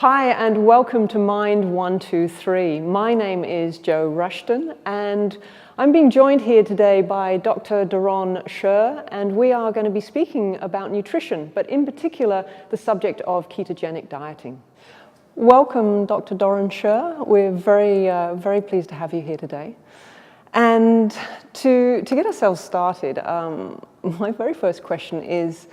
Hi and welcome to Mind 123. My name is Jo Rushton and I'm being joined here today by Dr. Doron Shur, and we are going to be speaking about nutrition, but in particular the subject of ketogenic dieting. Welcome, Dr. Doron Shur. We're very pleased to have you here today. And to get ourselves started, my very first question is,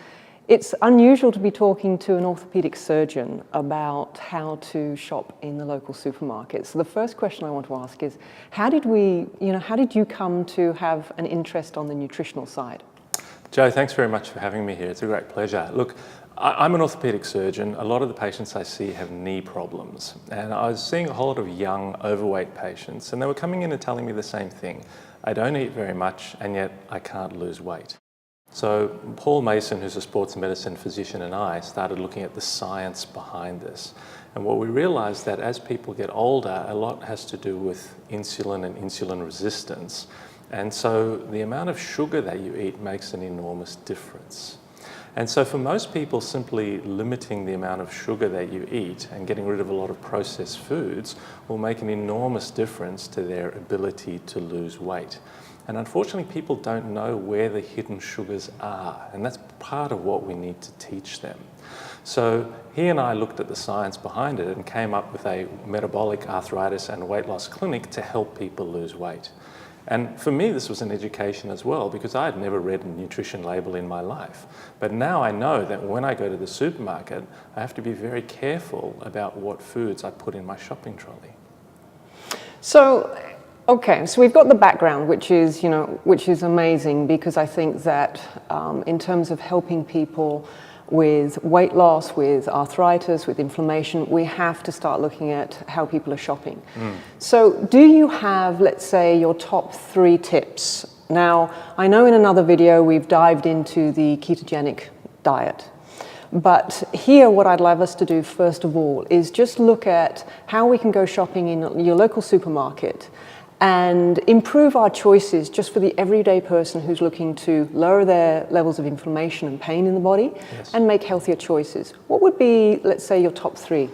it's unusual to be talking to an orthopedic surgeon about how to shop in the local supermarket. So the first question I want to ask is, how did you come to have an interest on the nutritional side? Jo, thanks very much for having me here. It's a great pleasure. Look, I'm an orthopedic surgeon. A lot of the patients I see have knee problems. And I was seeing a whole lot of young, overweight patients, and they were coming in and telling me the same thing. I don't eat very much, and yet I can't lose weight. So Paul Mason, who's a sports medicine physician, and I started looking at the science behind this. And what we realized that as people get older, a lot has to do with insulin and insulin resistance. And so the amount of sugar that you eat makes an enormous difference. And so for most people, simply limiting the amount of sugar that you eat and getting rid of a lot of processed foods will make an enormous difference to their ability to lose weight. And unfortunately, people don't know where the hidden sugars are, and that's part of what we need to teach them. So he and I looked at the science behind it and came up with a metabolic arthritis and weight loss clinic to help people lose weight. And for me, this was an education as well, because I had never read a nutrition label in my life. But now I know that when I go to the supermarket, I have to be very careful about what foods I put in my shopping trolley. Okay, so we've got the background, which is amazing, because I think that in terms of helping people with weight loss, with arthritis, with inflammation, we have to start looking at how people are shopping. So do you have, let's say, your top 3 tips? Now, I know in another video we've dived into the ketogenic diet. But here, what I'd love us to do first of all is just look at how we can go shopping in your local supermarket and improve our choices just for the everyday person who's looking to lower their levels of inflammation and pain in the body. Yes. And make healthier choices. What would be, let's say, your top 3?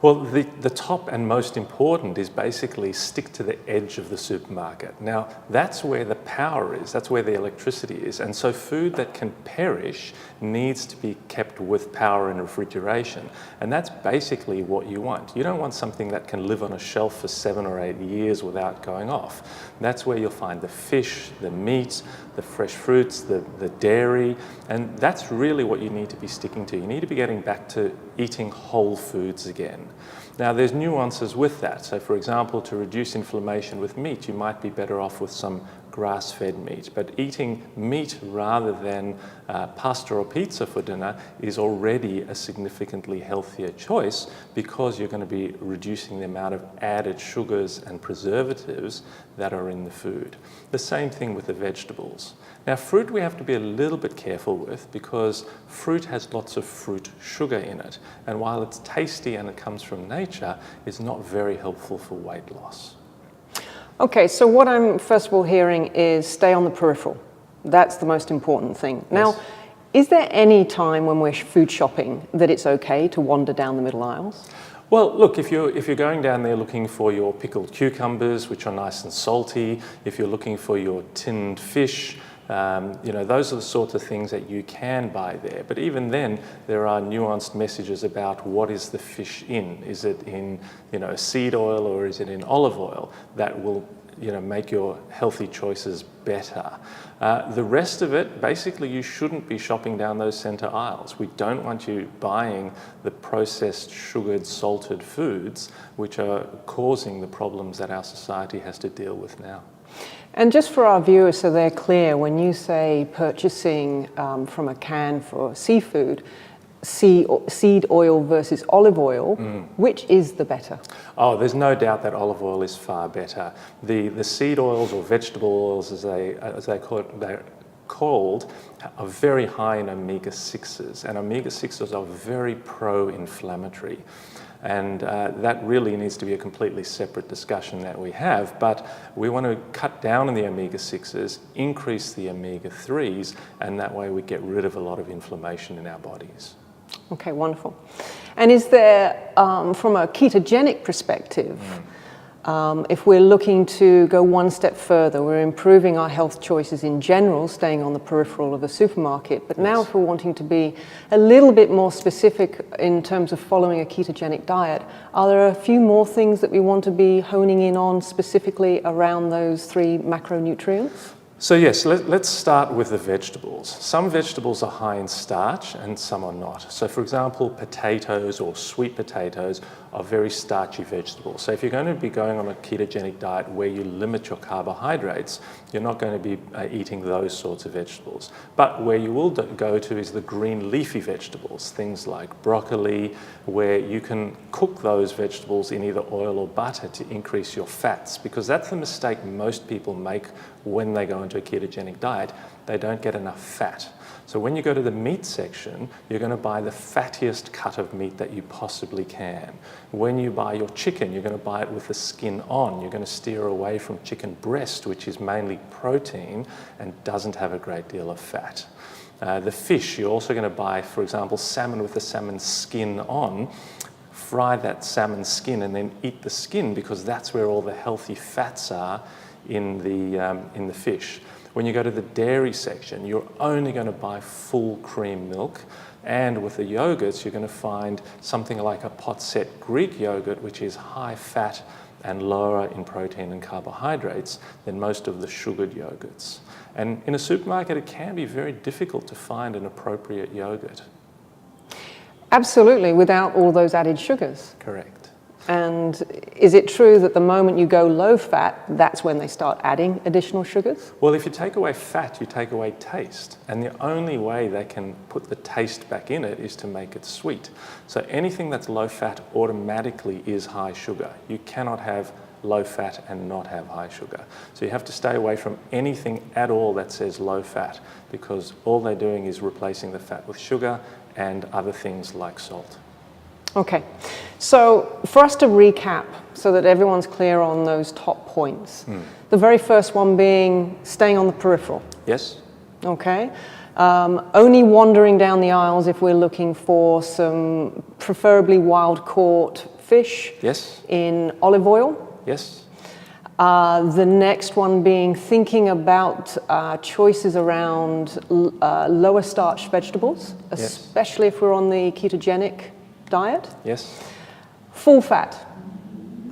Well, the top and most important is basically stick to the edge of the supermarket. Now, that's where the power is, that's where the electricity is. And so food that can perish needs to be kept with power and refrigeration. And that's basically what you want. You don't want something that can live on a shelf for 7 or 8 years without going off. That's where you'll find the fish, the meat, the fresh fruits, the dairy, and that's really what you need to be sticking to. You need to be getting back to eating whole foods again. Now, there's nuances with that. So, for example, to reduce inflammation with meat, you might be better off with some grass-fed meat. But eating meat rather than pasta or pizza for dinner is already a significantly healthier choice, because you're going to be reducing the amount of added sugars and preservatives that are in the food. The same thing with the vegetables. Now, fruit we have to be a little bit careful with, because fruit has lots of fruit sugar in it. And while it's tasty and it comes from nature, it's not very helpful for weight loss. Okay, so what I'm first of all hearing is stay on the peripheral. That's the most important thing. Now, yes. Is there any time when we're food shopping that it's okay to wander down the middle aisles? Well, look, if you're going down there looking for your pickled cucumbers, which are nice and salty, if you're looking for your tinned fish, those are the sorts of things that you can buy there. But even then, there are nuanced messages about what is the fish in. Is it in, seed oil, or is it in olive oil? That will, make your healthy choices better. The rest of it, basically, you shouldn't be shopping down those center aisles. We don't want you buying the processed, sugared, salted foods, which are causing the problems that our society has to deal with now. And just for our viewers, so they're clear, when you say purchasing from a can for seafood, seed oil versus olive oil, which is the better? Oh, there's no doubt that olive oil is far better. The seed oils, or vegetable oils as they call it, they're called, are very high in omega-6s, and omega-6s are very pro-inflammatory. And that really needs to be a completely separate discussion that we have. But we want to cut down on the omega-6s, increase the omega-3s, and that way we get rid of a lot of inflammation in our bodies. Okay, wonderful. And is there, from a ketogenic perspective, if we're looking to go one step further, we're improving our health choices in general, staying on the peripheral of a supermarket, but now if we're wanting to be a little bit more specific in terms of following a ketogenic diet, are there a few more things that we want to be honing in on specifically around those 3 macronutrients? So yes, let's start with the vegetables. Some vegetables are high in starch and some are not. So for example, potatoes or sweet potatoes are very starchy vegetables. So if you're going to be going on a ketogenic diet where you limit your carbohydrates, you're not going to be eating those sorts of vegetables. But where you will go to is the green leafy vegetables, things like broccoli, where you can cook those vegetables in either oil or butter to increase your fats, because that's the mistake most people make when they go into a ketogenic diet. They don't get enough fat. So when you go to the meat section, you're going to buy the fattiest cut of meat that you possibly can. When you buy your chicken, you're going to buy it with the skin on. You're going to steer away from chicken breast, which is mainly protein and doesn't have a great deal of fat. The fish, you're also going to buy, for example, salmon with the salmon skin on. Fry that salmon skin and then eat the skin, because that's where all the healthy fats are in the fish. When you go to the dairy section, you're only going to buy full cream milk, and with the yogurts, you're going to find something like a pot-set Greek yogurt, which is high fat and lower in protein and carbohydrates than most of the sugared yogurts. And in a supermarket, it can be very difficult to find an appropriate yogurt. Absolutely, without all those added sugars. Correct. And is it true that the moment you go low fat, that's when they start adding additional sugars? Well, if you take away fat, you take away taste. And the only way they can put the taste back in it is to make it sweet. So anything that's low fat automatically is high sugar. You cannot have low fat and not have high sugar. So you have to stay away from anything at all that says low fat, because all they're doing is replacing the fat with sugar and other things like salt. Okay, so for us to recap so that everyone's clear on those top points, the very first one being staying on the peripheral. Yes. Okay, only wandering down the aisles if we're looking for some preferably wild-caught fish. Yes. In olive oil. Yes. The next one being thinking about choices around lower starch vegetables, especially if we're on the ketogenic diet. Yes. Full fat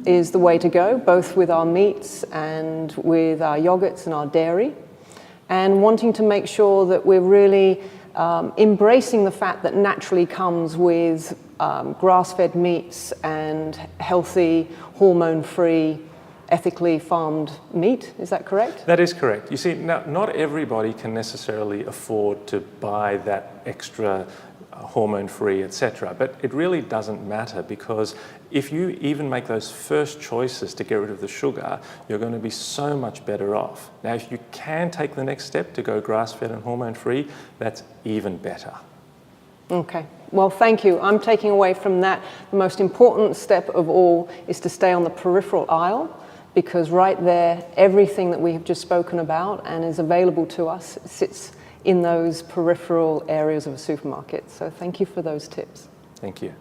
is the way to go, both with our meats and with our yogurts and our dairy, and wanting to make sure that we're really embracing the fat that naturally comes with grass-fed meats and healthy, hormone-free, ethically farmed meat. Is that correct? That is correct. You see, now, not everybody can necessarily afford to buy that extra hormone-free, etc. But it really doesn't matter, because if you even make those first choices to get rid of the sugar, you're going to be so much better off. Now, if you can take the next step to go grass-fed and hormone-free, that's even better. Okay. Well, thank you. I'm taking away from that the most important step of all is to stay on the peripheral aisle, because right there, everything that we have just spoken about and is available to us sits in those peripheral areas of a supermarket. So thank you for those tips. Thank you.